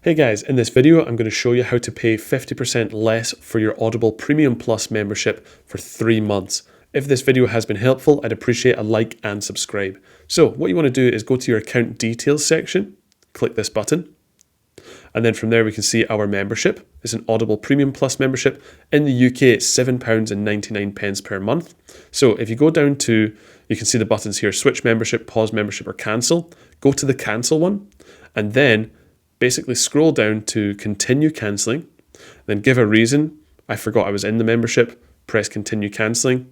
Hey guys, in this video I'm going to show you how to pay 50% less for your Audible Premium Plus membership for 3 months. If this video has been helpful, I'd appreciate a like and subscribe. So what you want to do is go to your account details section, click this button, and then from there we can see our membership. It's an Audible Premium Plus membership. In the UK it's £7.99 per month. So if you go down to, you can see the buttons here, switch membership, pause membership or cancel. Go to the cancel one and then basically scroll down to continue cancelling, then give a reason. I forgot I was in the membership, press continue cancelling.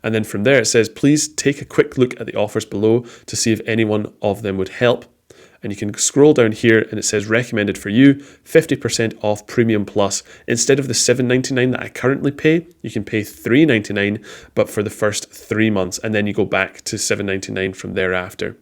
And then from there it says, please take a quick look at the offers below to see if any one of them would help. And you can scroll down here and it says recommended for you, 50% off Premium Plus. Instead of the $7.99 that I currently pay, you can pay $3.99, but for the first 3 months. And then you go back to $7.99 from thereafter.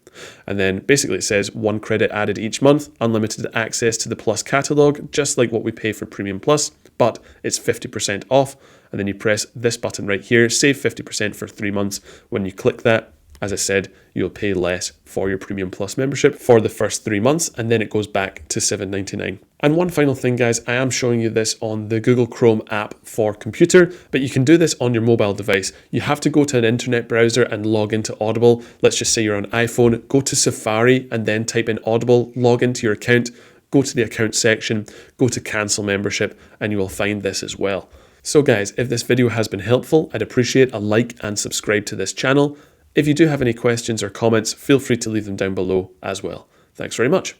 And then basically it says 1 credit added each month, unlimited access to the Plus catalog, just like what we pay for Premium Plus, but it's 50% off. And then you press this button right here, save 50% for 3 months. When you click that, as I said, you'll pay less for your Premium Plus membership for the first 3 months, and then it goes back to $7.99. And one final thing, guys, I am showing you this on the Google Chrome app for computer, but you can do this on your mobile device. You have to go to an internet browser and log into Audible. Let's just say you're on iPhone, go to Safari and then type in Audible, log into your account, go to the account section, go to cancel membership, and you will find this as well. So guys, if this video has been helpful, I'd appreciate a like and subscribe to this channel. If you do have any questions or comments, feel free to leave them down below as well. Thanks very much.